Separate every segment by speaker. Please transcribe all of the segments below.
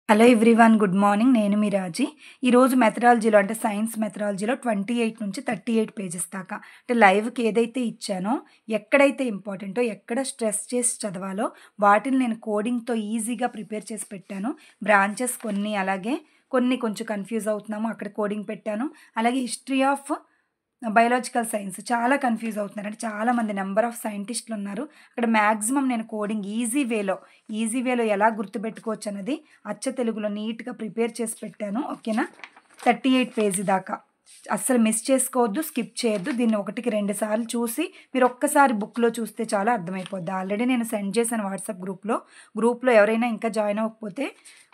Speaker 1: Hello everyone, good morning. నేను మీ రాజీ. ఈరోజు మెథడాలజీలో అంటే సైన్స్ మెథడాలజీలో 28 నుంచి 38 పేజెస్ దాకా అంటే లైవ్‌కి ఏదైతే ఇచ్చానో, ఎక్కడైతే ఇంపార్టెంటో, ఎక్కడ స్ట్రెస్ చేసి చదవాలో వాటిని నేను కోడింగ్‌తో ఈజీగా ప్రిపేర్ చేసి పెట్టాను. బ్రాంచెస్ కొన్ని, అలాగే కొన్ని కొంచెం కన్‌ఫ్యూజ్ అవుతున్నాము, అక్కడ కోడింగ్ పెట్టాను. అలాగే హిస్టరీ ఆఫ్ బయోలాజికల్ సైన్స్ చాలా కన్‌ఫ్యూజ్ అవుతున్నారు. అంటే చాలామంది నంబర్ ఆఫ్ సైంటిస్ట్‌లున్నారు. అక్కడ మాక్సిమం నేను కోడింగ్ ఈజీ వేలో ఎలా గుర్తుపెట్టుకోవచ్చన్నది అచ్చ తెలుగులో నీట్‌గా ప్రిపేర్ చేసి పెట్టాను. ఓకేనా? 38 పేజీ దాకా. అస్సలు మిస్ చేసుకోవద్దు, స్కిప్ చేయొద్దు. దీన్ని 1కి 2 సార్లు చూసి మీరు ఒక్కసారి బుక్‌లో చూస్తే చాలా అర్థమైపోద్ది. ఆల్రెడీ నేను సెండ్ చేశాను వాట్సాప్ గ్రూప్‌లో. గ్రూప్‌లో ఎవరైనా ఇంకా జాయిన్ అవ్వకపోతే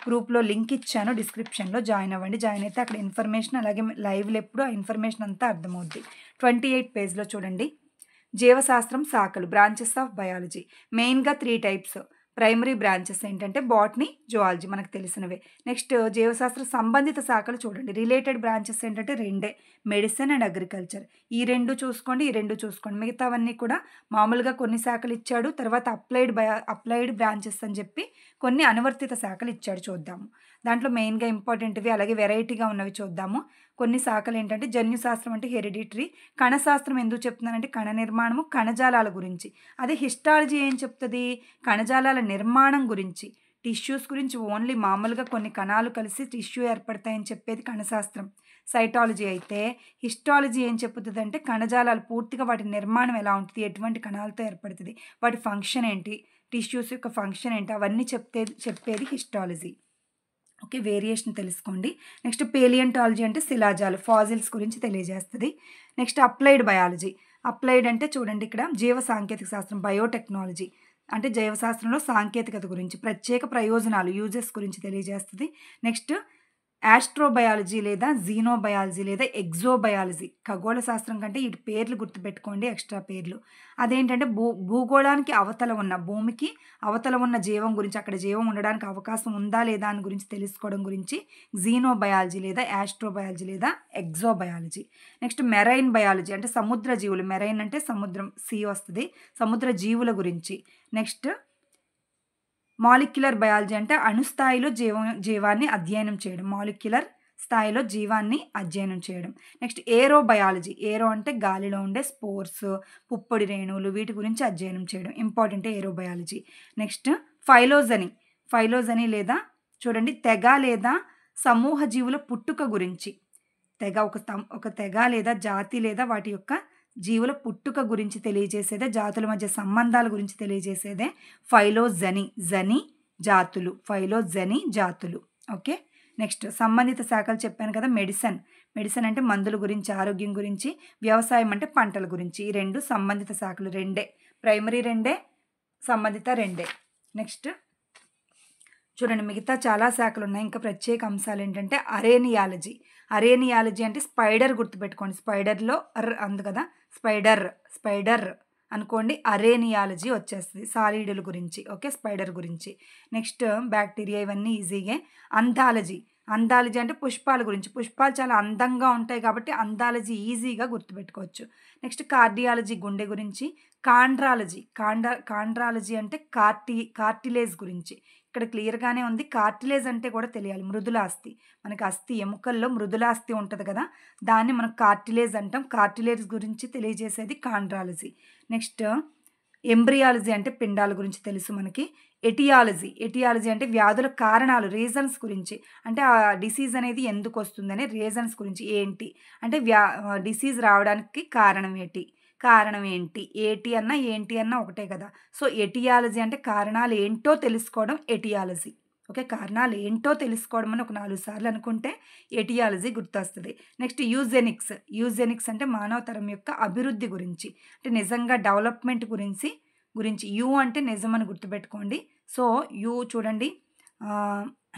Speaker 1: గ్రూప్‌లో లింక్ ఇచ్చాను డిస్క్రిప్షన్‌లో. జాయిన్ అవ్వండి. జాయిన్ అయితే అక్కడ ఇన్ఫర్మేషన్, అలాగే లైవ్‌లో ఎప్పుడు ఆ ఇన్ఫర్మేషన్ అంతా అర్థమవుద్ది. 28 పేజ్‌లో చూడండి. జీవశాస్త్రం శాఖలు, బ్రాంచెస్ ఆఫ్ బయాలజీ. మెయిన్‌గా 3 టైప్స్. ప్రైమరీ బ్రాంచెస్ ఏంటంటే బాటనీ, జువాలజీ మనకు తెలిసినవే. నెక్స్ట్ జీవశాస్త్ర సంబంధిత శాఖలు చూడండి. రిలేటెడ్ బ్రాంచెస్ ఏంటంటే రెండే, మెడిసిన్ అండ్ అగ్రికల్చర్. ఈ 2 చూసుకోండి, ఈ 2 చూసుకోండి. మిగతావన్నీ కూడా మామూలుగా కొన్ని శాఖలు ఇచ్చాడు. తర్వాత అప్లైడ్ బ్రాంచెస్ అని చెప్పి కొన్ని అనువర్తిత శాఖలు ఇచ్చాడు. చూద్దాము. దాంట్లో మెయిన్‌గా ఇంపార్టెంట్‌వి అలాగే వెరైటీగా ఉన్నవి చూద్దాము. కొన్ని శాఖలు ఏంటంటే జన్యుశాస్త్రం అంటే హెరిడిటరీ. కణశాస్త్రం ఎందుకు చెప్తున్నానంటే కణ నిర్మాణము, కణజాలాల గురించి. అదే హిస్టాలజీ ఏం చెప్తది? కణజాలాల నిర్మాణం గురించి. టిష్యూస్ గురించి ఓన్లీ మామూలుగా కొన్ని కణాలు కలిసి టిష్యూ ఏర్పడతాయని చెప్పేది కణశాస్త్రం. సైటాలజీ అయితే, హిస్టాలజీ ఏం చెప్పుతదంటే కణజాలాలు పూర్తిగా వాటి నిర్మాణం ఎలా ఉంటది? ఎటువంటి కణాలతో ఏర్పడుతది? వాటి ఫంక్షన్ ఏంటి? టిష్యూస్ యొక్క ఫంక్షన్ ఏంటి? అవన్నీ చెప్పేది హిస్టాలజీ. ఓకే. వేరియేషన్ తెలుసుకోండి. నెక్స్ట్ పేలియంటాలజీ అంటే శిలాజాలు, ఫాసిల్స్ గురించి తెలియజేస్తది. Next applied biology. అప్లైడ్ అంటే చూడండి ఇక్కడ జీవ సాంకేతిక శాస్త్రం, బయోటెక్నాలజీ. అంటే జీవశాస్త్రంలో సాంకేతికత గురించి, ప్రత్యేక ప్రయోజనాలు, యూజెస్ గురించి తెలియజేస్తది. నెక్స్ట్ యాస్ట్రోబయాలజీ లేదా జీనోబయాలజీ లేదా ఎగ్జోబయాలజీ. ఖగోళ శాస్త్రం కంటే వీటి పేర్లు గుర్తుపెట్టుకోండి, ఎక్స్‌ట్రా పేర్లు. అదేంటంటే భూగోళానికి అవతల ఉన్న, భూమికి అవతల ఉన్న జీవం గురించి, అక్కడ జీవం ఉండడానికి అవకాశం ఉందా లేదా అని గురించి తెలుసుకోవడం గురించి జీనోబయాలజీ లేదా యాస్ట్రోబయాలజీ లేదా ఎగ్జోబయాలజీ. నెక్స్ట్ మెరైన్ బయాలజీ అంటే సముద్ర జీవులు. మెరైన్ అంటే సముద్రం, సీ వస్తది. సముద్ర జీవుల గురించి. నెక్స్ట్ మాలిక్యులర్ బయాలజీ అంటే అణుస్థాయిలో జీవాన్ని అధ్యయనం చేయడం. మాలిక్యులర్ స్థాయిలో జీవాన్ని అధ్యయనం చేయడం. నెక్స్ట్ ఏరోబయాలజీ. ఏరో అంటే గాలిలో ఉండే స్పోర్స్, పుప్పొడి రేణువులు, వీటి గురించి అధ్యయనం చేయడం. ఇంపార్టెంటే ఏరోబయాలజీ. నెక్స్ట్ ఫైలోజనీ. ఫైలోజనీ లేదా చూడండి తెగ లేదా సమూహ జీవుల పుట్టుక గురించి. తెగ ఒక తెగ లేదా జాతి లేదా వాటి యొక్క జీవుల పుట్టుక గురించి తెలియజేసేదే, జాతుల మధ్య సంబంధాల గురించి తెలియజేసేదే ఫైలోజనీ. జాతులు, ఫైలోజనీ జాతులు. ఓకే. నెక్స్ట్ సంబంధిత శాఖలు చెప్పాను కదా. మెడిసిన్. మెడిసిన్ అంటే మందుల గురించి, ఆరోగ్యం గురించి. వ్యవసాయం అంటే పంటల గురించి. ఈ 2 సంబంధిత శాఖలు రెండే. ప్రైమరీ రెండే, సంబంధిత రెండే. నెక్స్ట్ చూడండి మిగతా చాలా శాఖలున్నాయి. ఇంకా ప్రత్యేక అంశాలేంటంటే అరేనియాలజీ. అరేనియాలజీ అంటే స్పైడర్ గుర్తుపెట్టుకోండి. స్పైడర్‌లో ఉంది కదా! స్పైడర్ అనుకోండి. అరేనియాలజీ వచ్చేస్తది. సాలీడుల గురించి. ఓకే. స్పైడర్ గురించి. నెక్స్ట్ బ్యాక్టీరియా, ఇవన్నీ ఈజీగే. అందాలజీ. అందాలజీ అంటే పుష్పాల గురించి. పుష్పాలు చాలా అందంగా ఉంటాయి కాబట్టి అందాలజీ ఈజీగా గుర్తుపెట్టుకోవచ్చు. నెక్స్ట్ కార్డియాలజీ గుండె గురించి. కాండ్రాలజీ. కాండ్రాలజీ అంటే కార్టిలేజ్ గురించి. ఇక్కడ క్లియర్‌గానే ఉంది. కార్టిలేజ్ అంటే కూడా తెలియాలి. మృదులాస్థి. మనకి అస్థి, ఎముకల్లో మృదులాస్థి ఉంటది కదా! దాన్ని మనం కార్టిలేజ్ అంటాం. కార్టిలేజ్ గురించి తెలియజేసేది కాండ్రాలజీ. నెక్స్ట్ ఎంబ్రియాలజీ అంటే పిండాల గురించి తెలుసు మనకి. ఎటియాలజీ అంటే వ్యాధుల కారణాలు, రీజన్స్ గురించి. అంటే ఆ డిసీజ్ అనేది ఎందుకొస్తుందనే రీజన్స్ గురించి. ఏంటి అంటే డిసీజ్ రావడానికి కారణం ఏంటి? ఏటి అన్నా, ఏంటి అన్నా ఒకటే కదా! సో, ఎటియాలజీ అంటే కారణాలు ఏంటో తెలుసుకోవడం ఎటియాలజీ. ఓకే. కారణాలు ఏంటో తెలుసుకోవడం అని ఒక 4 సార్లు అనుకుంటే ఎటియాలజీ గుర్తొస్తది. నెక్స్ట్ యూజెనిక్స్ అంటే మానవ తరం యొక్క అభివృద్ధి గురించి. అంటే నిజంగా డెవలప్‌మెంట్ గురించి. యు అంటే నిజం అని గుర్తుపెట్టుకోండి. సో, చూడండి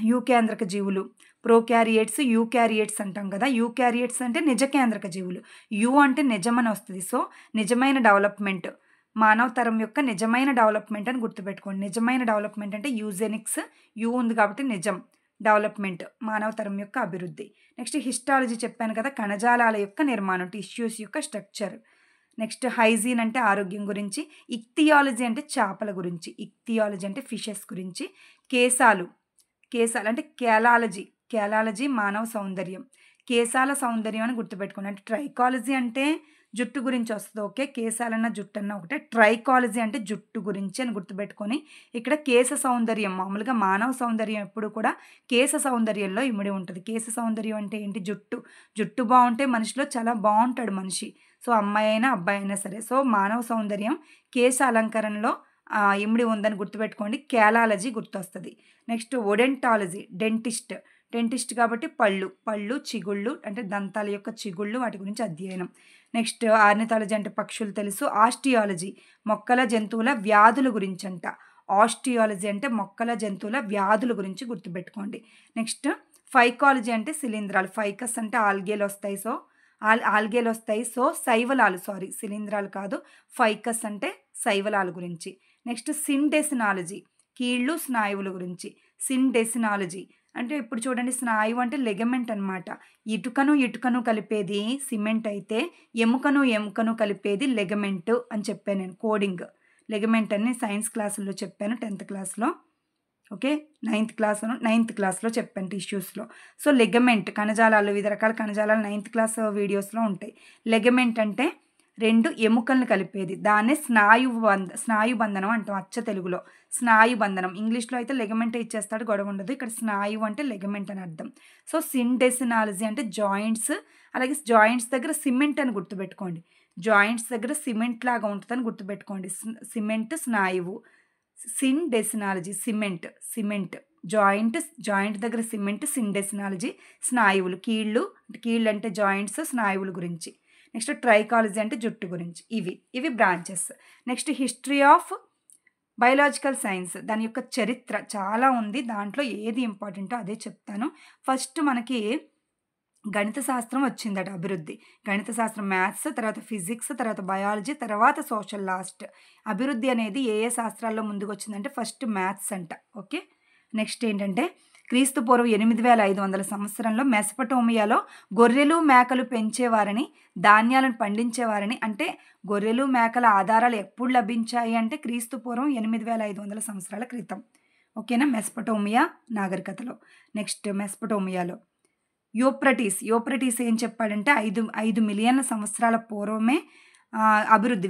Speaker 1: యూకేంద్రక జీవులు, ప్రోకారియోట్స్, యూకారియోట్స్ అంటాం కదా! యూకారియోట్స్ అంటే నిజకేంద్రక జీవులు. యు అంటే నిజమని వస్తది. సో, నిజమైన డెవలప్‌మెంట్. మానవ తరం యొక్క నిజమైన డెవలప్‌మెంట్ అని గుర్తుపెట్టుకోండి. నిజమైన డెవలప్‌మెంట్ అంటే యూజెనిక్స్. యు ఉంది కాబట్టి నిజం. డెవలప్‌మెంట్ మానవ తరం యొక్క అభివృద్ధి. నెక్స్ట్ హిస్టాలజీ చెప్పాను కదా! కణజాలాల యొక్క నిర్మాణం, టిష్యూస్ యొక్క స్ట్రక్చర్. నెక్స్ట్ హైజీన్ అంటే ఆరోగ్యం గురించి. ఇక్తియాలజీ అంటే చేపల గురించి. ఇక్తియాలజీ అంటే ఫిషెస్ గురించి. కేసాలు. కేశాలు అంటే కేలాలజీ, కేలాలజీ మానవ సౌందర్యం. కేశాల సౌందర్యం అని గుర్తుపెట్టుకోండి. అంటే ట్రైకాలజీ అంటే జుట్టు గురించి వస్తది. ఓకే. కేశాలన్నా, జుట్టన్నా ఒకటే. ట్రైకాలజీ అంటే జుట్టు గురించి అని గుర్తుపెట్టుకొని, ఇక్కడ కేశ సౌందర్యం మామూలుగా మానవ సౌందర్యం ఎప్పుడు కూడా కేశ సౌందర్యంలో ఇమిడి ఉంటది. కేశ సౌందర్యం అంటే ఏంటి? జుట్టు. జుట్టు బావుంటే మనిషిలో చాలా బావుంటాడు మనిషి. సో, అమ్మాయి అయినా, అబ్బాయి అయినా సరే. సో, మానవ సౌందర్యం కేశ అలంకరణలో ఇమిడి ఉందని గుర్తుపెట్టుకోండి. కేలాలజీ గుర్తొస్తది. Next odontology dentist. డెంటిస్ట్ కాబట్టి పళ్ళు, చిగుళ్ళు అంటే దంతాల యొక్క చిగుళ్ళు వాటి గురించి అధ్యయనం. నెక్స్ట్ ఆర్నిథాలజీ అంటే పక్షులు తెలుసు. ఆస్టియాలజీ మొక్కల, జంతువుల వ్యాధుల గురించంట. ఆస్టియాలజీ అంటే మొక్కల, జంతువుల వ్యాధుల గురించి గుర్తుపెట్టుకోండి. నెక్స్ట్ ఫైకాలజీ అంటే శిలీంధ్రాలు. ఫైకస్ అంటే ఆల్గేలొస్తాయి. సో, ఆల్గేలొస్తాయి. సో, శైవలాలు శిలీంధ్రాలు కాదు. ఫైకస్ అంటే శైవలాల గురించి. నెక్స్ట్ సిండెసినాలజీ కీళ్ళు, స్నాయువుల గురించి. సిండెసినాలజీ అంటే ఇప్పుడు చూడండి, స్నాయువు అంటే లెగమెంట్ అనమాట. ఇటుకను కలిపేది సిమెంట్ అయితే, ఎముకను కలిపేది లెగమెంట్ అని చెప్పాను నేను. కోడింగ్ లెగమెంట్ అని సైన్స్ క్లాసుల్లో చెప్పాను 10th క్లాస్‌లో. ఓకే. 9th క్లాస్‌లో చెప్పాను టిష్యూస్‌లో. సో, లెగమెంట్ కణజాలాలు, వివిధ రకాల కణజాలాలు 9th క్లాస్ వీడియోస్‌లో ఉంటాయి. లెగమెంట్ అంటే 2 ఎముకలను కలిపేది. దాన్నే స్నాయుబంధనం అంటాం అచ్చ తెలుగులో. స్నాయుబంధనం. ఇంగ్లీష్‌లో అయితే లెగమెంటే ఇచ్చేస్తాడు, గొడవ ఉండదు. ఇక్కడ స్నాయువు అంటే లెగమెంట్ అని అర్థం. సో, సిండెసినాలజీ అంటే జాయింట్స్. అలాగే జాయింట్స్ దగ్గర సిమెంట్ అని గుర్తుపెట్టుకోండి. జాయింట్స్ దగ్గర సిమెంట్ లాగా ఉంటదని గుర్తుపెట్టుకోండి. సిమెంట్ స్నాయువు. సిండెసినాలజీ సిమెంట్. జాయింట్ దగ్గర సిమెంట్. సిండెసినాలజీ స్నాయువులు. కీళ్ళు అంటే జాయింట్స్, స్నాయువుల గురించి. నెక్స్ట్ ట్రైకాలజీ అంటే జుట్టు గురించి. ఇవి branches. Next history of biological science. దాని యొక్క చరిత్ర చాలా ఉంది. దాంట్లో ఏది ఇంపార్టెంటో అదే చెప్తాను. ఫస్ట్ మనకి గణిత శాస్త్రం వచ్చిందట అభివృద్ధి. గణిత శాస్త్రం మ్యాథ్స్, తర్వాత ఫిజిక్స్, తర్వాత బయాలజీ, తర్వాత సోషల్ లాస్ట్. అభివృద్ధి అనేది ఏ శాస్త్రాల్లో ముందుకొచ్చిందంటే ఫస్ట్ మ్యాథ్స్ అంట. ఓకే. నెక్స్ట్ ఏంటంటే క్రీస్తు పూర్వం 8500 సంవత్సరంలో మెసపటోమియాలో గొర్రెలు, మేకలు పెంచేవారని, ధాన్యాలను పండించేవారని. అంటే గొర్రెలు, మేకల ఆధారాలు ఎప్పుడు లభించాయి అంటే క్రీస్తు పూర్వం 8500 సంవత్సరాల క్రితం. ఓకేనా. మెసపటోమియా నాగరికతలో. నెక్స్ట్ మెసపటోమియాలో యూప్రటీస్ ఏం చెప్పాడంటే 5 మిలియన్ల సంవత్సరాల పూర్వమే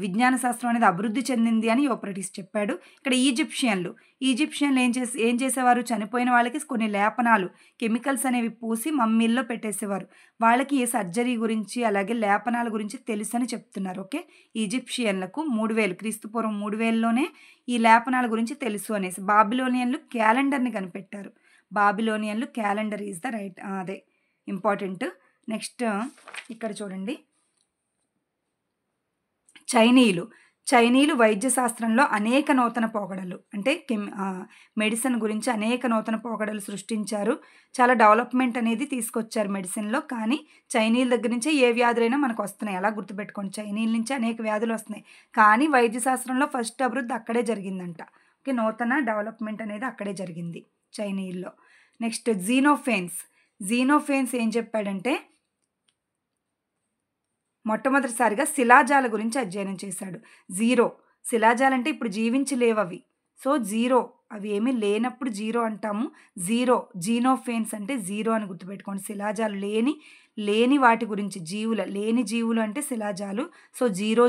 Speaker 1: విజ్ఞాన శాస్త్రం అనేది అభివృద్ధి చెందింది అని యూప్రటీస్ చెప్పాడు. ఇక్కడ ఈజిప్షియన్లు ఏం చేసేవారు? చనిపోయిన వాళ్ళకి కొన్ని లేపనాలు, కెమికల్స్ అనేవి పూసి మమ్మీల్లో పెట్టేసేవారు. వాళ్ళకి ఈ సర్జరీ గురించి, అలాగే లేపనాల గురించి తెలుసని చెప్తున్నారు. ఓకే. ఈజిప్షియన్లకు 3000 క్రీస్తు పూర్వం 3000లోనే ఈ లేపనాల గురించి తెలుసు అనేసి. బాబిలోనియన్లు క్యాలెండర్ని కనిపెట్టారు. క్యాలెండర్ ఈజ్ ద రైట్ అదే ఇంపార్టెంట్. నెక్స్ట్ ఇక్కడ చూడండి, చైనీయులు వైద్య శాస్త్రంలో అనేక నూతన పోకడలు అంటే మెడిసిన్ గురించి అనేక నూతన పోకడలు సృష్టించారు. చాలా డెవలప్మెంట్ అనేది తీసుకొచ్చారు మెడిసిన్లో. కానీ చైనీయుల దగ్గర నుంచే ఏ వ్యాధులైనా మనకు వస్తున్నాయి. అలా గుర్తుపెట్టుకోండి, చైనీయుల నుంచి అనేక వ్యాధులు వస్తున్నాయి. కానీ వైద్య శాస్త్రంలో ఫస్ట్ అభివృద్ధి అక్కడే జరిగిందంట. ఓకే. నూతన డెవలప్మెంట్ అనేది అక్కడే జరిగింది చైనీయుల్లో. నెక్స్ట్ జీనోఫేన్స్ ఏం చెప్పాడంటే మొట్టమొదటిసారిగా శిలాజాల గురించి అధ్యయనం చేశాడు. శిలాజాలంటే ఇప్పుడు జీవించలేవవి. సో, అవి ఏమీ లేనప్పుడు జీరో అంటాము. జీనోఫేన్స్ అంటే జీరో అని గుర్తుపెట్టుకోండి. శిలాజాలు లేని వాటి గురించి, లేని జీవులు అంటే శిలాజాలు. సో, జీరో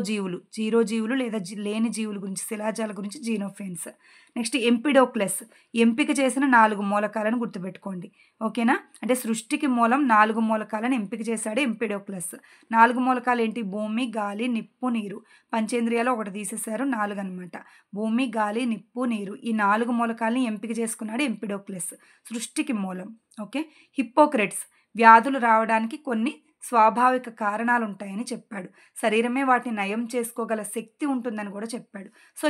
Speaker 1: జీవులు లేదా లేని జీవుల గురించి, శిలాజాల గురించి జీనోఫేన్స్. నెక్స్ట్ ఎంపిడోక్లెస్, ఎంపిక చేసిన 4 మూలకాలను గుర్తుపెట్టుకోండి. ఓకేనా. అంటే సృష్టికి మూలం 4 మూలకాలను ఎంపిక చేశాడు ఎంపిడోక్లెస్. 4 మూలకాలు ఏంటి? భూమి, గాలి, నిప్పు, నీరు. పంచేంద్రియాలు ఒకటి తీసేశారు, 4 అనమాట. భూమి, గాలి, నిప్పు, నీరు. ఈ 4 మూలకాలని ఎంపిక చేసుకున్నాడు ఎంపిడోక్లెస్. సృష్టికి మూలం. ఓకే. హిప్పోక్రట్స్ వ్యాధులు రావడానికి కొన్ని స్వాభావిక కారణాలు ఉంటాయని చెప్పాడు. శరీరమే వాటిని నయం చేసుకోగల శక్తి ఉంటుందని కూడా చెప్పాడు. సో,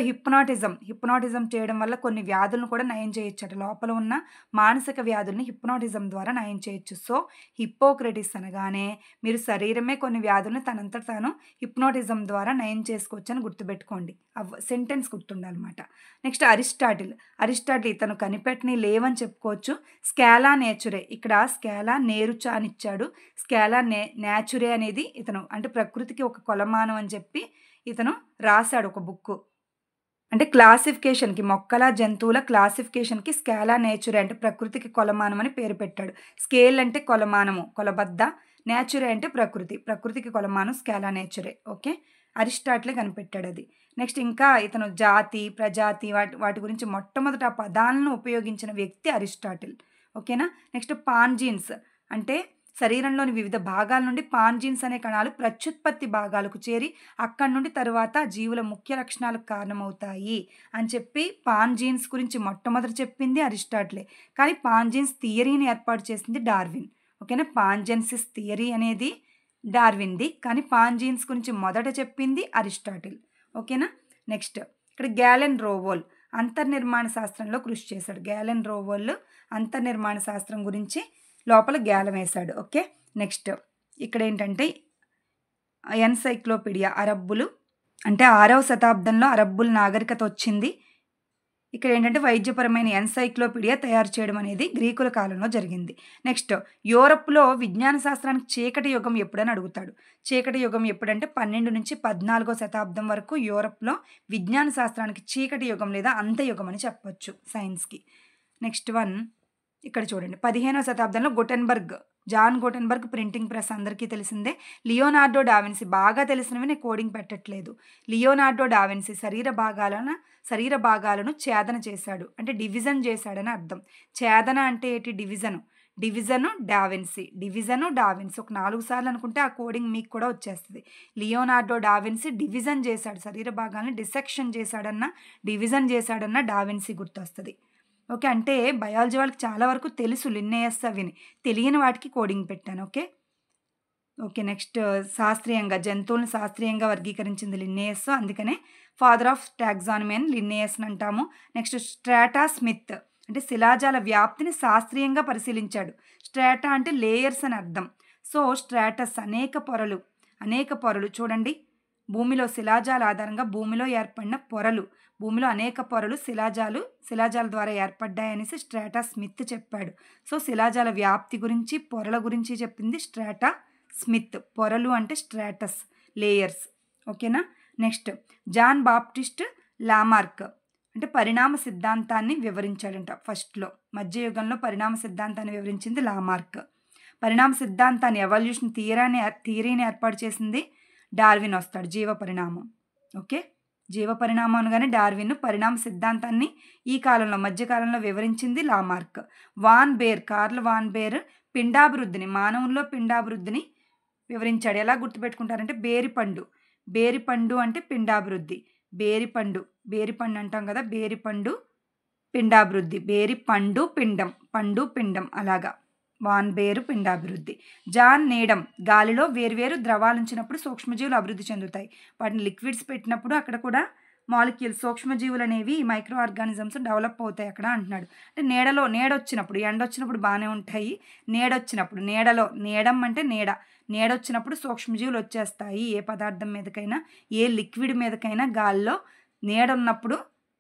Speaker 1: హిప్నాటిజం చేయడం వల్ల కొన్ని వ్యాధులను కూడా నయం చేయొచ్చట. లోపల ఉన్న మానసిక వ్యాధుల్ని హిప్నాటిజం ద్వారా నయం చేయొచ్చు. సో, హిప్పోక్రటిస్ అనగానే మీరు శరీరమే కొన్ని వ్యాధులను తనంతట తాను హిప్నాటిజం ద్వారా నయం చేసుకోవచ్చు అని గుర్తుపెట్టుకోండి. సెంటెన్స్ గుర్తుండాలన్నమాట. నెక్స్ట్ అరిస్టాటిల్ ఇతను కనిపెట్టని లేవని చెప్పుకోవచ్చు. స్కాలా నేచురే, ఇక్కడ స్కాలా నేరుచా అని ఇచ్చాడు. స్కాలా నేచురే అనేది ఇతను అంటే ప్రకృతికి ఒక కొలమానం అని చెప్పి ఇతను రాశాడు ఒక బుక్. అంటే క్లాసిఫికేషన్‌కి మొక్కల, జంతువుల క్లాసిఫికేషన్‌కి స్కాలా నేచురే అంటే ప్రకృతికి కొలమానం అని పేరు పెట్టాడు. స్కేల్ అంటే కొలమానము, కొలబద్ద. నేచురే అంటే ప్రకృతి. ప్రకృతికి కొలమానం స్కాలా నేచురే. ఓకే. అరిస్టాటిలే కనిపెట్టాడది. నెక్స్ట్ ఇంకా ఇతను జాతి, ప్రజాతి వాటి గురించి మొట్టమొదట ఆ పదాలను ఉపయోగించిన వ్యక్తి అరిస్టాటిల్. ఓకేనా. నెక్స్ట్ పాంజీన్స్ అంటే శరీరంలోని వివిధ భాగాల నుండి పాంజీన్స్ అనే కణాలు ప్రత్యుత్పత్తి భాగాలకు చేరి అక్కడి నుండి తరువాత జీవుల ముఖ్య లక్షణాలకు కారణమవుతాయి అని చెప్పి పాంజీన్స్ గురించి మొట్టమొదట చెప్పింది అరిస్టాటిలే. కానీ పాంజీన్స్ థియరీని ఏర్పాటు చేసింది డార్విన్. ఓకేనా. పాంజెన్సిస్ థియరీ అనేది డార్విన్‌ది. కానీ పాంజీన్స్ గురించి మొదట చెప్పింది అరిస్టాటిల్. ఓకేనా. నెక్స్ట్ ఇక్కడ గ్యాలెన్ రోవోల్ అంతర్నిర్మాణ శాస్త్రంలో కృషి చేశాడు. గ్యాలెన్ రోవోల్ అంతర్నిర్మాణ శాస్త్రం గురించి లోపల గ్యాలం వేశాడు. ఓకే. నెక్స్ట్ ఇక్కడేంటంటే ఎన్సైక్లోపీడియా అరబ్బులు అంటే 6వ శతాబ్దంలో అరబ్బుల నాగరికత వచ్చింది. ఇక్కడేంటంటే వైద్యపరమైన ఎన్సైక్లోపీడియా తయారు చేయడం అనేది గ్రీకుల కాలంలో జరిగింది. నెక్స్ట్ యూరప్‌లో విజ్ఞాన శాస్త్రానికి చీకటి యుగం ఎప్పుడని అడుగుతాడు. చీకటి యుగం ఎప్పుడంటే 12-14వ శతాబ్దం వరకు యూరప్‌లో విజ్ఞాన శాస్త్రానికి చీకటి యుగం లేదా అంతయుగం అని చెప్పొచ్చు సైన్స్‌కి. నెక్స్ట్ వన్ ఇక్కడ చూడండి. 15వ శతాబ్దంలో జాన్ గుటెన్బర్గ్ ప్రింటింగ్ ప్రెస్ అందరికీ తెలిసిందే. లియోనార్డో డావిన్సీ బాగా తెలిసినవి నేను కోడింగ్ పెట్టట్లేదు. లియోనార్డో డావిన్సీ శరీర భాగాలను ఛేదన చేశాడు. అంటే డివిజన్ చేశాడని అర్థం. ఛేదన అంటే ఏంటి? డివిజను డావిన్సీ ఒక 4 సార్లు అనుకుంటే ఆ కోడింగ్ మీకు కూడా వచ్చేస్తుంది. లియోనార్డో డావిన్సీ డివిజన్ చేశాడు. శరీర భాగాలను డిసెక్షన్ చేశాడన్న డివిజన్ చేశాడన్న డావిన్సీ గుర్తొస్తుంది. ఓకే. అంటే బయాలజీ వాళ్ళకి చాలా వరకు తెలుసు లిన్నేయస్ అవిని. తెలియని వాటికి కోడింగ్ పెట్టాను. ఓకే. నెక్స్ట్ జంతువులను శాస్త్రీయంగా వర్గీకరించింది లిన్నేయస్. అందుకనే ఫాదర్ ఆఫ్ టాక్సానమీ అని లిన్నేయస్‌ని అంటాము. నెక్స్ట్ స్ట్రాటా స్మిత్ అంటే శిలాజాల వ్యాప్తిని శాస్త్రీయంగా పరిశీలించాడు. స్ట్రాటా అంటే లేయర్స్ అని అర్థం. సో స్ట్రాటస్ అనేక పొరలు చూడండి. భూమిలో శిలాజాల ఆధారంగా భూమిలో ఏర్పడిన పొరలు, భూమిలో అనేక పొరలు శిలాజాల ద్వారా ఏర్పడ్డాయనేసి స్ట్రాటా స్మిత్ చెప్పాడు. సో శిలాజాల వ్యాప్తి గురించి, పొరల గురించి చెప్పింది స్ట్రాటా స్మిత్. పొరలు అంటే స్ట్రాటస్, లేయర్స్. ఓకేనా. నెక్స్ట్ జాన్ బాప్టిస్ట్ లామార్క్ అంటే పరిణామ సిద్ధాంతాన్ని వివరించాడంట. ఫస్ట్‌లో మధ్యయుగంలో పరిణామ సిద్ధాంతాన్ని వివరించింది లామార్క్. పరిణామ సిద్ధాంతాన్ని ఎవల్యూషన్ థియరీని ఏర్పాటు చేసింది డార్విన్ వస్తాడు. జీవపరిణామం. ఓకే. జీవపరిణామం అనగానే డార్విన్ పరిణామ సిద్ధాంతాన్ని ఈ కాలంలో మధ్యకాలంలో వివరించింది లామార్క్. కార్ల్ వాన్ బేర్ మానవుల్లో పిండాభివృద్ధిని వివరించాడు. ఎలా గుర్తుపెట్టుకుంటారంటే బేరిపండు అంటే పిండాభివృద్ధి. బేరిపండు అంటాం కదా. బేరిపండు పిండాభివృద్ధి. బేరిపండు పిండం అలాగా. వాన్ బేరు పిండాభివృద్ధి. జాన్ నీడమ్ గాలిలో వేర్వేరు ద్రవాలు ఉంచినప్పుడు సూక్ష్మజీవులు అభివృద్ధి చెందుతాయి. వాటిని లిక్విడ్స్ పెట్టినప్పుడు అక్కడ కూడా మాలిక్యూల్స్ సూక్ష్మజీవులు అనేవి మైక్రో ఆర్గానిజమ్స్ డెవలప్ అవుతాయి అక్కడ అంటున్నాడు. అంటే ఎండ వచ్చినప్పుడు బాగానే ఉంటాయి. నీడం అంటే నీడొచ్చినప్పుడు సూక్ష్మజీవులు వచ్చేస్తాయి. ఏ పదార్థం మీదకైనా, ఏ లిక్విడ్ మీదకైనా గాల్లో నీడ ఉన్నప్పుడు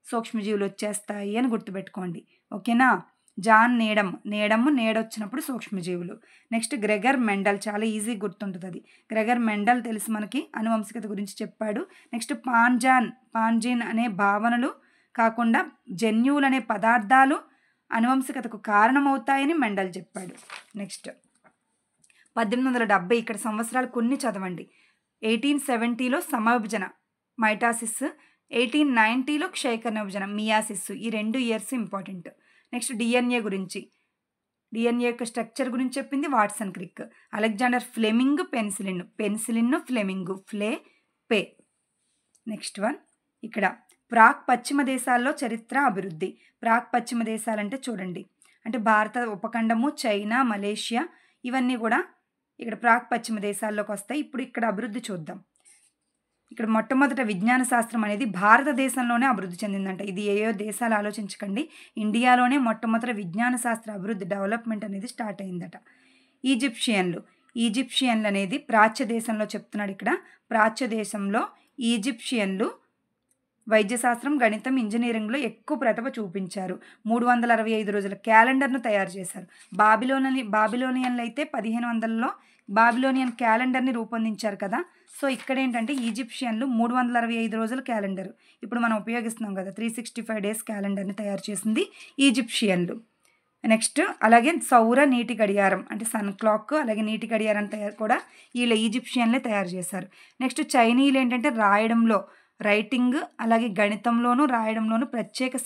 Speaker 1: సూక్ష్మజీవులు వచ్చేస్తాయి అని గుర్తుపెట్టుకోండి. ఓకేనా. జాన్ నీడొచ్చినప్పుడు సూక్ష్మజీవులు. నెక్స్ట్ గ్రెగర్ మెండల్ చాలా ఈజీ గుర్తుంటుంది అది. గ్రెగర్ మెండల్ తెలిసి మనకి అనువంశికత గురించి చెప్పాడు. నెక్స్ట్ పాంజీన్ అనే భావనలు కాకుండా జన్యువులు అనే పదార్థాలు అనువంశికతకు కారణమవుతాయని మెండల్ చెప్పాడు. నెక్స్ట్ 1870 ఇక్కడ సంవత్సరాలు కొన్ని చదవండి. 1870లో సమవిభజన మైటాసిస్, 1890లో క్షయకరణ విభజన మియాసిస్. ఈ 2 ఇయర్స్ ఇంపార్టెంట్. నెక్స్ట్ డిఎన్ఏ గురించి, డిఎన్ఏ యొక్క స్ట్రక్చర్ గురించి చెప్పింది Watson Crick. Alexander Fleming penicillin Fleming pay. Next one ఇక్కడ ప్రాక్ పశ్చిమ దేశాల్లో చరిత్ర అభివృద్ధి. ప్రాక్ పశ్చిమ దేశాలంటే చూడండి, అంటే భారత ఉపఖండము, చైనా, మలేషియా ఇవన్నీ కూడా ఇక్కడ ప్రాక్ పశ్చిమ దేశాల్లోకి వస్తాయి. ఇప్పుడు ఇక్కడ అభివృద్ధి చూద్దాం. ఇక్కడ మొట్టమొదట విజ్ఞాన శాస్త్రం అనేది భారతదేశంలోనే అభివృద్ధి చెందిందంట. ఇది ఏయో దేశాలు ఆలోచించకండి. ఇండియాలోనే మొట్టమొదట విజ్ఞాన శాస్త్ర అభివృద్ధి డెవలప్మెంట్ అనేది స్టార్ట్ అయిందట. ఈజిప్షియన్లు అనేది ప్రాచ్య దేశంలో చెప్తున్నాడు. ఇక్కడ ప్రాచ్య దేశంలో ఈజిప్షియన్లు వైద్యశాస్త్రం, గణితం, ఇంజినీరింగ్‌లో ఎక్కువ ప్రతిభ చూపించారు. 365 రోజుల క్యాలెండర్‌ను తయారు చేశారు. బాబిలోనియన్‌లైతే 1500లో బాబిలోనియన్ క్యాలెండర్‌ని రూపొందించారు కదా! సో, ఇక్కడేంటంటే ఈజిప్షియన్లు 365 రోజుల క్యాలెండర్. ఇప్పుడు మనం ఉపయోగిస్తున్నాం కదా! 365 డేస్ క్యాలెండర్‌ని తయారు చేసింది ఈజిప్షియన్లు. నెక్స్ట్ అలాగే సౌర నీటి గడియారం అంటే సన్ క్లాక్, అలాగే నీటి గడియారం కూడా వీళ్ళ ఈజిప్షియన్లే తయారు చేశారు. నెక్స్ట్ చైనీయులు ఏంటంటే రాయడంలో రైటింగ్, అలాగే గణితంలోను రాయడంలోను ప్రత్యేక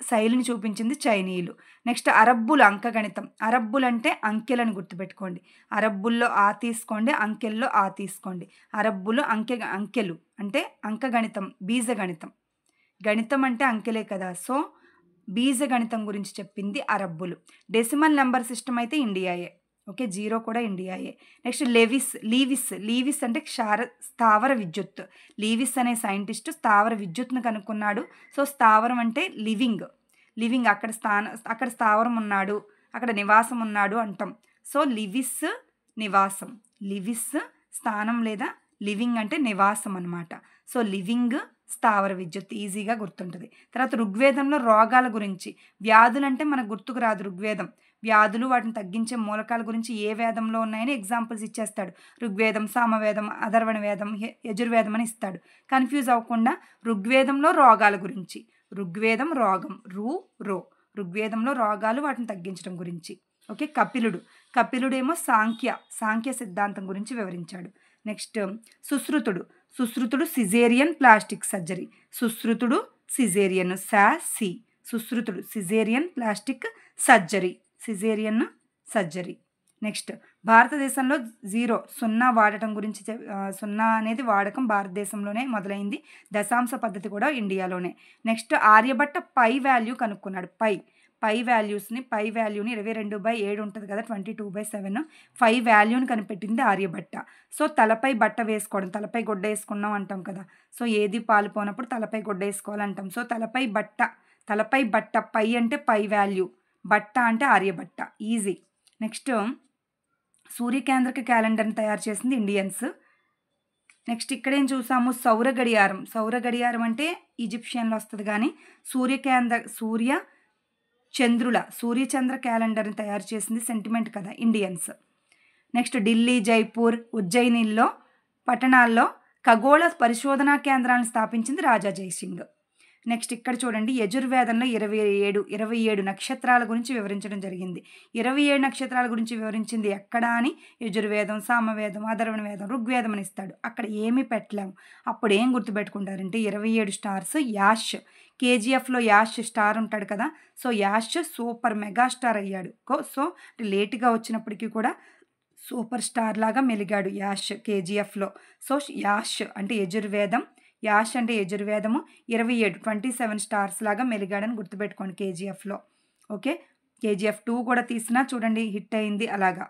Speaker 1: శైలిని చూపించింది చైనీయులు. నెక్స్ట్ అరబ్బులు అంకగణితం. అరబ్బులు అంటే అంకెలను గుర్తుపెట్టుకోండి. అరబ్బుల్లో ఆ తీసుకోండి, అంకెల్లో ఆ తీసుకోండి. అరబ్బులు అంకెలు అంటే అంకగణితం, బీజగణితం. గణితం అంటే అంకెలే కదా! సో, బీజగణితం గురించి చెప్పింది అరబ్బులు. డెసిమల్ నెంబర్ సిస్టమ్ అయితే ఇండియాయే. ఓకే. 0 కూడా ఇండియాయే. నెక్స్ట్ లీవిస్ అంటే స్థావర విద్యుత్. లీవిస్ అనే సైంటిస్ట్ స్థావర విద్యుత్‌ను కనుక్కున్నాడు. సో, స్థావరం అంటే లివింగ్. అక్కడ స్థావరం ఉన్నాడు, అక్కడ నివాసం ఉన్నాడు అంటాం. సో, నివాసం. లివిస్ స్థానం లేదా లివింగ్ అంటే నివాసం అనమాట. సో, లివింగ్ స్థావర విద్యుత్ ఈజీగా గుర్తుంటది. తర్వాత ఋగ్వేదంలో రోగాల గురించి, వ్యాధులంటే మనకు గుర్తుకు రాదు ఋగ్వేదం. వ్యాధులు, వాటిని తగ్గించే మూలకాల గురించి ఏ వేదంలో ఉన్నాయని ఎగ్జాంపుల్స్ ఇచ్చేస్తాడు. ఋగ్వేదం, సామవేదం, అథర్వణ వేదం, యజుర్వేదం అని ఇస్తాడు. కన్‌ఫ్యూజ్ అవ్వకుండా ఋగ్వేదంలో రోగాల గురించి. ఋగ్వేదం రోగం, ఋగ్వేదంలో రోగాలు, వాటిని తగ్గించడం గురించి. ఓకే. కపిలుడేమో సాంఖ్య సిద్ధాంతం గురించి వివరించాడు. నెక్స్ట్ సుశ్రుతుడు సిజేరియన్ ప్లాస్టిక్ సర్జరీ. సుశ్రుతుడు సిజేరియన్ ప్లాస్టిక్ సర్జరీ. నెక్స్ట్ భారతదేశంలో 0 వాడటం గురించి 0 అనేది వాడకం భారతదేశంలోనే మొదలైంది. దశాంశ పద్ధతి కూడా ఇండియాలోనే. నెక్స్ట్ ఆర్యభట్ట పై వాల్యూ కనుక్కున్నాడు. పై వాల్యూని 22/7 ఉంటుంది కదా, 22/7. 5 వాల్యూని కనిపెట్టింది ఆర్యభట్ట. సో, తలపై బట్ట వేసుకోవడం, తలపై గుడ్డ వేసుకున్నాం అంటాం కదా. సో, ఏది పాలుపోనప్పుడు తలపై గుడ్డ వేసుకోవాలంటాం. సో, తలపై బట్ట పై అంటే పై వాల్యూ, బట్ట అంటే ఆర్యభట్ట. ఈజీ. నెక్స్ట్ సూర్యకేంద్రక క్యాలెండర్ని తయారు చేసింది ఇండియన్స్. నెక్స్ట్ ఇక్కడేం చూసాము, సౌర గడియారం అంటే ఈజిప్షియన్లో వస్తుంది కానీ సూర్యచంద్ర క్యాలెండర్ని తయారు చేసింది సెంటిమెంట్ కదా ఇండియన్స్. నెక్స్ట్ ఢిల్లీ, జైపూర్, ఉజ్జయినిల్లో పట్టణాల్లో ఖగోళ పరిశోధనా కేంద్రాలను స్థాపించింది రాజా జైసింగ్. నెక్స్ట్ ఇక్కడ చూడండి, యజుర్వేదంలో 27 నక్షత్రాల గురించి వివరించడం జరిగింది. 27 నక్షత్రాల గురించి వివరించింది ఎక్కడా అని యజుర్వేదం, సామవేదం, అథర్వణ వేదం, ఋగ్వేదం అని ఇస్తాడు. అక్కడ ఏమీ పెట్టలేము. అప్పుడు ఏం గుర్తుపెట్టుకుంటారంటే 27 స్టార్స్. యాష్, కేజీఎఫ్లో యాష్ స్టార్ ఉంటాడు కదా. So, Yash super mega star అయ్యాడు. సో, లేటుగా వచ్చినప్పటికీ కూడా సూపర్ స్టార్ లాగా మెలిగాడు యాష్ కేజీఎఫ్లో. సో, యాష్ అంటే యజుర్వేదము 27 స్టార్స్ లాగా మెలిగాడని గుర్తుపెట్టుకోండి కేజీఎఫ్లో. ఓకే. కేజీఎఫ్ 2 కూడా తీసినా చూడండి హిట్ అయింది అలాగా.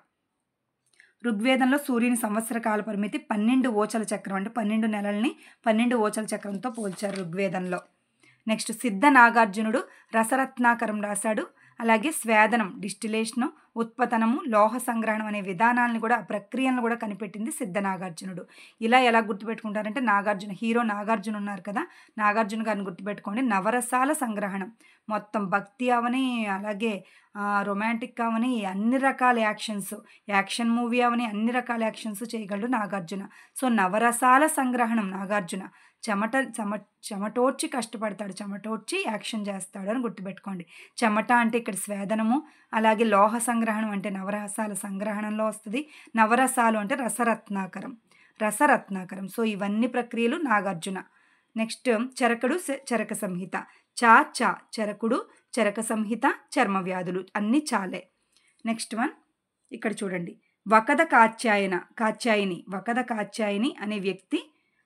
Speaker 1: ఋగ్వేదంలో సూర్యుని సంవత్సర కాల పరిమితి 12 ఓచల చక్రం, అంటే 12 నెలల్ని 12 ఓచల చక్రంతో పోల్చారు ఋగ్వేదంలో. నెక్స్ట్ సిద్ధ నాగార్జునుడు రసరత్నాకరం రాశాడు. అలాగే స్వేదనం, డిస్టిలేషను, ఉత్పతనము, లోహ సంగ్రహణం అనే విధానాలను కూడా, ప్రక్రియలను కూడా కనిపెట్టింది సిద్ధ నాగార్జునుడు. ఇలా ఎలా గుర్తుపెట్టుకుంటారంటే హీరో నాగార్జున ఉన్నారు కదా, నాగార్జున గారిని గుర్తుపెట్టుకోండి. నవరసాల సంగ్రహణం, మొత్తం భక్తి అవని, అలాగే రొమాంటిక్ అవని, అన్ని రకాల యాక్షన్ మూవీ అవని, అన్ని రకాల యాక్షన్స్ చేయగలడు నాగార్జున. సో, నవరసాల సంగ్రహణం నాగార్జున. చెమటోడ్చి కష్టపడతాడు, చెమటోడ్చి యాక్షన్ చేస్తాడు అని గుర్తుపెట్టుకోండి. చెమట అంటే ఇక్కడ స్వేదనము, అలాగే లోహ సంగ్రహణం అంటే నవరసాల సంగ్రహణంలో వస్తుంది. నవరసాలు అంటే రసరత్నాకరం. సో, ఇవన్నీ ప్రక్రియలు నాగార్జున. నెక్స్ట్ చరక సంహిత. చరకుడు, చరక సంహిత, చర్మ వ్యాధులు అన్నీ చాలే. నెక్స్ట్ వన్ ఇక్కడ చూడండి, వకద కాత్యాయిని అనే వ్యక్తి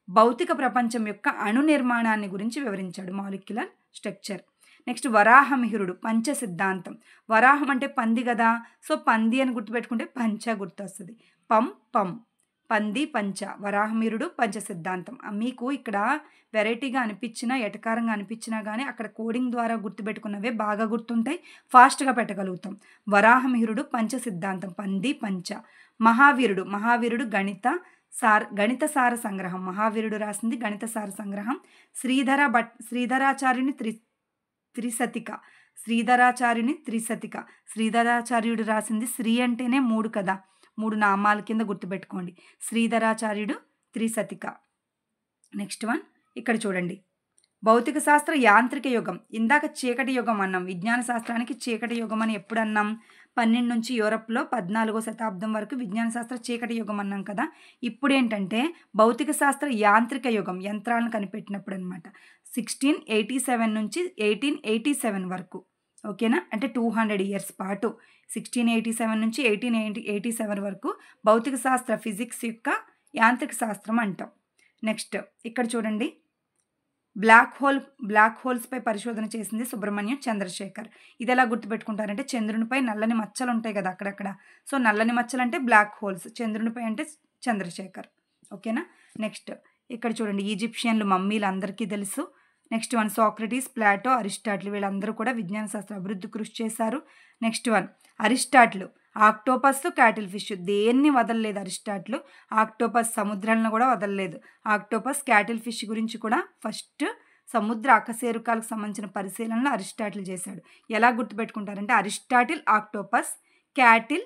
Speaker 1: భౌతిక ప్రపంచం యొక్క అణు నిర్మాణాన్ని గురించి వివరించాడు, మాలిక్యులర్ స్ట్రక్చర్. నెక్స్ట్ వరాహమిహిరుడు, పంచ సిద్ధాంతం. వరాహం అంటే పంది కదా, సో పంది అని గుర్తుపెట్టుకుంటే పంచ గుర్తొస్తుంది. పంది పంచ. వరాహమిహిరుడు పంచ సిద్ధాంతం. మీకు ఇక్కడ వెరైటీగా అనిపించినా, ఎటకారంగా అనిపించినా కానీ అక్కడ కోడింగ్ ద్వారా గుర్తుపెట్టుకున్నవే బాగా గుర్తుంటాయి, ఫాస్ట్గా పెట్టగలుగుతాం. వరాహమిహిరుడు పంచ సిద్ధాంతం, పంది పంచ. మహావీరుడు గణిత గణిత సార సంగ్రహం, మహావీరుడు రాసింది గణిత సార సంగ్రహం. శ్రీధరాచార్యుని త్రిశతిక, శ్రీధరాచార్యుడు రాసింది శ్రీ అంటేనే 3 కదా, 3 నామాల కింద గుర్తుపెట్టుకోండి. శ్రీధరాచార్యుడు త్రిశతిక. నెక్స్ట్ వన్ ఇక్కడ చూడండి, భౌతిక శాస్త్ర యాంత్రిక యుగం. ఇందాక చీకటి యుగం అన్నాం, విజ్ఞాన శాస్త్రానికి చీకటి యుగం అని ఎప్పుడు అన్నాం? 12 నుంచి యూరప్లో 14వ శతాబ్దం వరకు విజ్ఞాన శాస్త్ర చీకటి యుగం అన్నాం కదా. ఇప్పుడు ఏంటంటే భౌతిక శాస్త్ర యాంత్రిక యుగం, యంత్రాలను కనిపెట్టినప్పుడు అనమాట. 1687 నుంచి 1887 వరకు, ఓకేనా? అంటే 200 ఇయర్స్ పాటు 1687 నుంచి 1887 వరకు భౌతిక శాస్త్ర ఫిజిక్స్ యొక్క యాంత్రిక శాస్త్రం అంటాం. నెక్స్ట్ ఇక్కడ చూడండి, బ్లాక్ హోల్స్పై పరిశోధన చేసింది సుబ్రహ్మణ్యం చంద్రశేఖర్. ఇది ఎలా గుర్తుపెట్టుకుంటారంటే చంద్రునిపై నల్లని మచ్చలు ఉంటాయి కదా అక్కడక్కడ, సో నల్లని మచ్చలు అంటే బ్లాక్ హోల్స్, చంద్రునిపై అంటే చంద్రశేఖర్, ఓకేనా? నెక్స్ట్ ఇక్కడ చూడండి, ఈజిప్షియన్లు మమ్మీలు అందరికీ తెలుసు. Next one Socrates, Plato, Aristotle వీళ్ళందరూ కూడా విజ్ఞాన శాస్త్ర అభివృద్ధి కృషి చేశారు. Next one Aristotle octopus, cuttlefish దేన్ని వదలలేదు అరిస్టాటిల్. ఆక్టోపస్ సముద్రాలను కూడా వదలలేదు. ఆక్టోపస్, క్యాటిల్ ఫిష్ గురించి కూడా ఫస్ట్ సముద్ర అకశేరుకాలకు సంబంధించిన పరిశీలనలు అరిస్టాటిల్ చేశాడు. ఎలా గుర్తుపెట్టుకుంటారంటే అరిస్టాటిల్ ఆక్టోపస్, క్యాటిల్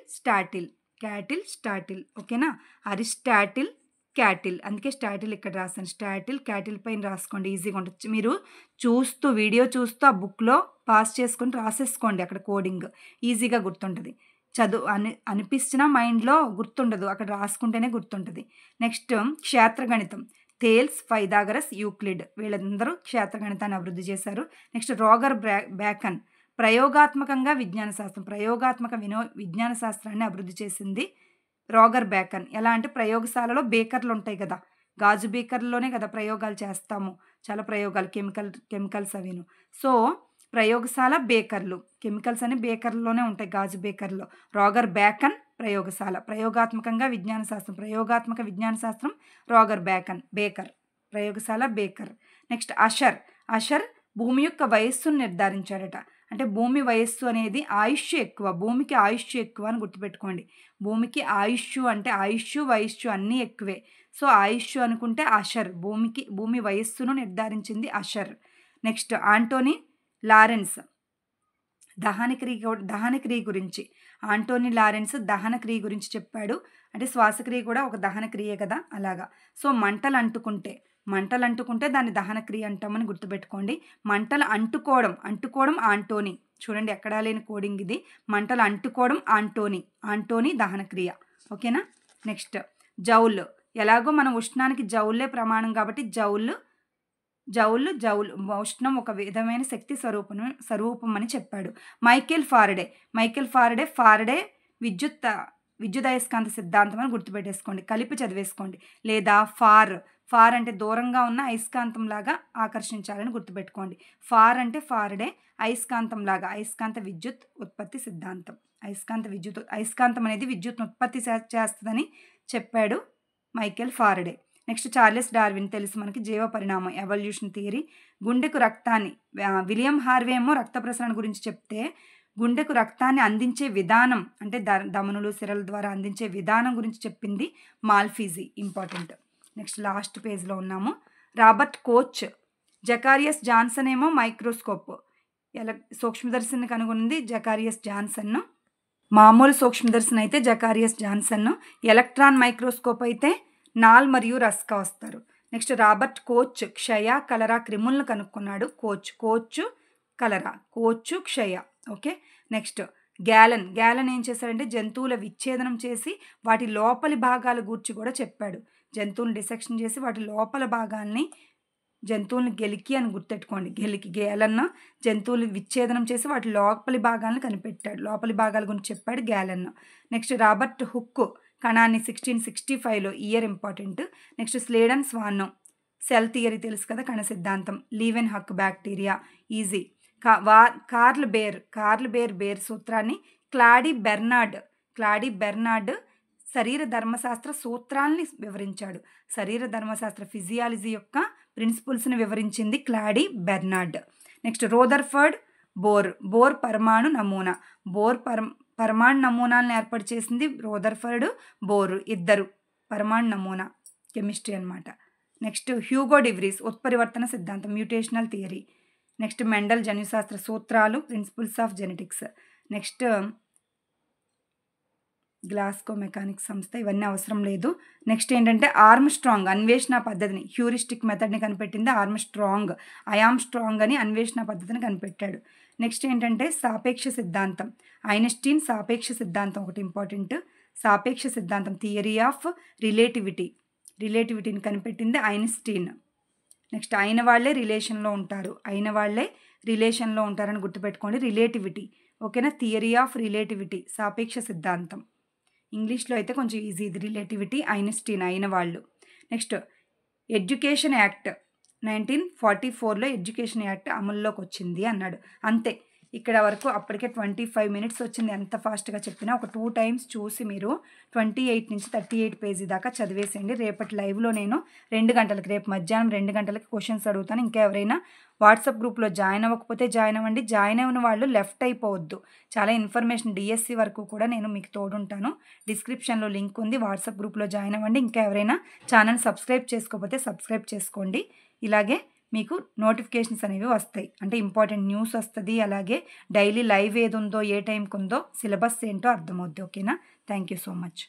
Speaker 1: స్టాటిల్, ఓకేనా? అరిస్టాటిల్ క్యాటిల్, అందుకే స్టాటిల్ ఇక్కడ రాస్తాను. స్టాటిల్ క్యాటిల్ పైన రాసుకోండి, ఈజీగా ఉంటుంది. మీరు వీడియో చూస్తూ ఆ బుక్లో పాస్ చేసుకొని రాసేసుకోండి, అక్కడ కోడింగ్ ఈజీగా గుర్తుంటుంది. అనిపించిన మైండ్లో గుర్తుండదు, అక్కడ రాసుకుంటేనే గుర్తుంటుంది. నెక్స్ట్ క్షేత్రగణితం, థేల్స్, పైథాగరస్, యూక్లిడ్ వీళ్ళందరూ క్షేత్రగణితాన్ని అభివృద్ధి చేశారు. నెక్స్ట్ రాగర్ బ్యాకన్ ప్రయోగాత్మకంగా విజ్ఞాన శాస్త్రాన్ని అభివృద్ధి చేసింది రాగర్ బ్యాకన్. ఎలా అంటే ప్రయోగశాలలో బేకర్లు ఉంటాయి కదా, గాజు బేకర్లోనే కదా ప్రయోగాలు చేస్తాము, చాలా ప్రయోగాలు కెమికల్స్ అవిను. సో ప్రయోగశాల బేకర్లు, కెమికల్స్ అని బేకర్లోనే ఉంటాయి, గాజు బేకర్లో. రాగర్ బ్యాకన్ ప్రయోగశాల, ప్రయోగాత్మక విజ్ఞాన శాస్త్రం రాగర్ బ్యాకన్, బేకర్ ప్రయోగశాల బేకర్. నెక్స్ట్ అషర్ భూమి యొక్క వయస్సును నిర్ధారించాడట. అంటే భూమి వయస్సు అనేది ఆయుష్ ఎక్కువ, భూమికి ఆయుష్ ఎక్కువ అని గుర్తుపెట్టుకోండి. భూమికి ఆయుష్ అంటే వయస్సు అన్నీ ఎక్కువే. సో ఆయుష్ అనుకుంటే అషర్, భూమి వయస్సును నిర్ధారించింది అషర్. నెక్స్ట్ ఆంటోనీ లారెన్స్ దహన క్రియ గురించి చెప్పాడు. అంటే శ్వాసక్రియ కూడా ఒక దహన క్రియే కదా, అలాగా. సో మంటలు అంటుకుంటే దాన్ని దహన క్రియ అంటామని గుర్తుపెట్టుకోండి. మంటలు అంటుకోవడం ఆంటోనీ, చూడండి ఎక్కడా లేని కోడింగ్ ఇది. మంటలు అంటుకోవడం ఆంటోనీ దహన క్రియ, ఓకేనా? నెక్స్ట్ జౌల్, ఎలాగో మన ఉష్ణానికి జౌల్లే ప్రమాణం కాబట్టి జౌల్ ఉష్ణం ఒక విధమైన శక్తి స్వరూపం అని చెప్పాడు. మైకేల్ ఫారడే విద్యుదయస్కాంత సిద్ధాంతం అని గుర్తుపెట్టేసుకోండి, కలిపి చదివేసుకోండి. లేదా ఫార్ అంటే దూరంగా ఉన్న అయస్కాంతం లాగా ఆకర్షించాలని గుర్తుపెట్టుకోండి. ఫార్ అంటే ఫారడే, అయస్కాంతం లాగా, అయస్కాంత విద్యుత్ ఉత్పత్తి సిద్ధాంతం. అయస్కాంతం అనేది విద్యుత్ ఉత్పత్తి చేస్తుందని చెప్పాడు Michael Faraday. Next Charles Darwin తెలుసు మనకి, జీవ పరిణామం, ఎవల్యూషన్ థియరీ. గుండెకు రక్తాన్ని, విలియం హార్వే ఏమో రక్త ప్రసరణ గురించి చెప్తే, గుండెకు రక్తాన్ని అందించే విధానం అంటే ధమనులు సిరల ద్వారా అందించే విధానం గురించి చెప్పింది మాల్ఫీజీ, ఇంపార్టెంట్. నెక్స్ట్ లాస్ట్ పేజ్లో ఉన్నాము. రాబర్ట్ కోచ్, జకారియస్ జాన్సన్ ఏమో మైక్రోస్కోప్, సూక్ష్మదర్శిని కనుగొన్నది జకారియస్ జాన్సన్. మామూలు సూక్ష్మదర్శిని అయితే జకారియస్ జాన్సన్, ఎలక్ట్రాన్ మైక్రోస్కోప్ అయితే నాల్ మరియు రస్కా వస్తారు. నెక్స్ట్ రాబర్ట్ కోచ్ క్షయ, కలరా క్రిములను కనుక్కున్నాడు. కోచ్ కలరా, క్షయ, ఓకే. నెక్స్ట్ గ్యాలన్ ఏం చేశాడంటే జంతువుల విచ్ఛేదనం చేసి వాటి లోపలి భాగాల గూర్చి కూడా చెప్పాడు. జంతువులను డిసెక్షన్ చేసి వాటి లోపల భాగాల్ని, జంతువులను గెలికి అని గుర్తెట్టుకోండి, గ్యాలన్ జంతువులు విచ్ఛేదనం చేసి వాటి లోపలి భాగాలను కనిపెట్టాడు, లోపలి భాగాల గురించి చెప్పాడు గ్యాలన్. నెక్స్ట్ రాబర్ట్ హుక్ కణాన్ని 1665లో, year important. Next Schleiden Schwann cell theory తెలుసు కదా, కణ సిద్ధాంతం. Leeuwenhoek bacteria, easy. Karl Baer సూత్రాన్ని క్లాడీ బెర్నార్డ్ శరీర ధర్మశాస్త్ర సూత్రాల్ని వివరించాడు. శరీర ధర్మశాస్త్ర ఫిజియాలజీ యొక్క ప్రిన్సిపల్స్ని వివరించింది cloddy Bernard. Next Rutherford bore పరమాణు నమూనా, పరమాణు నమూనాలను ఏర్పాటు చేసింది రోదర్ఫర్డ్, బోర్ ఇద్దరు. పరమాణు నమూనా కెమిస్ట్రీ అనమాట. నెక్స్ట్ హ్యూగో డివ్రీస్ ఉత్పరివర్తన సిద్ధాంతం మ్యూటేషనల్ థియరీ. నెక్స్ట్ మెండల్ జన్యుశాస్త్ర సూత్రాలు principles of genetics. Next Glasgow mechanics సంస్థ, ఇవన్నీ అవసరం లేదు. నెక్స్ట్ ఏంటంటే ఆర్మ్స్ట్రాంగ్ అన్వేషణ పద్ధతిని హ్యూరిస్టిక్ మెథడ్ని కనిపెట్టింది ఆర్మ్స్ట్రాంగ్. ఐఆమ్ స్ట్రాంగ్ అని అన్వేషణ పద్ధతిని కనిపెట్టాడు. నెక్స్ట్ ఏంటంటే సాపేక్ష సిద్ధాంతం, ఐన్స్టీన్ సాపేక్ష సిద్ధాంతం ఒకటి ఇంపార్టెంట్. సాపేక్ష సిద్ధాంతం థియరీ ఆఫ్ రిలేటివిటీని కనిపెట్టింది ఐన్స్టీన్. నెక్స్ట్ అయిన వాళ్ళే రిలేషన్లో ఉంటారని గుర్తుపెట్టుకోండి. రిలేటివిటీ ఓకేనా, థియరీ ఆఫ్ రిలేటివిటీ సాపేక్ష సిద్ధాంతం. ఇంగ్లీష్లో అయితే కొంచెం ఈజీ ఇది, రిలేటివిటీ ఐన్స్టీన్ అయిన వాళ్ళు. నెక్స్ట్ ఎడ్యుకేషన్ యాక్ట్ 1944లో ఎడ్యుకేషన్ యాక్ట్ అమల్లోకి వచ్చింది అన్నాడు. అంతే, ఇక్కడ వరకు అప్పటికే 25 minutes వచ్చింది. ఎంత ఫాస్ట్గా చెప్పినా ఒక 2 times చూసి మీరు 28 నుంచి 38 పేజీ దాకా చదివేసేయండి. రేపటి లైవ్లో నేను 2 గంటలకు, రేపు మధ్యాహ్నం 2 గంటలకి క్వశ్చన్స్ అడుగుతాను. ఇంకా ఎవరైనా వాట్సాప్ గ్రూప్లో జాయిన్ అవ్వకపోతే జాయిన్ అవ్వండి. జాయిన్ అయిన వాళ్ళు లెఫ్ట్ అయిపోవద్దు. చాలా ఇన్ఫర్మేషన్ డిఎస్సి వరకు కూడా నేను మీకు తోడుంటాను. డిస్క్రిప్షన్లో లింక్ ఉంది, వాట్సాప్ గ్రూప్లో జాయిన్ అవ్వండి. ఇంకా ఎవరైనా ఛానల్ సబ్స్క్రైబ్ చేసుకోకపోతే సబ్స్క్రైబ్ చేసుకోండి. ఇలాగే మీకు నోటిఫికేషన్స్ అనేవి వస్తాయి, అంటే ఇంపార్టెంట్ న్యూస్ వస్తుంది. అలాగే డైలీ లైవ్ ఏది ఉందో ఏ టైంకి ఉందో సిలబస్ ఏంటో అర్థమవుద్ది. ఓకేనా, థ్యాంక్ యూ సో మచ్.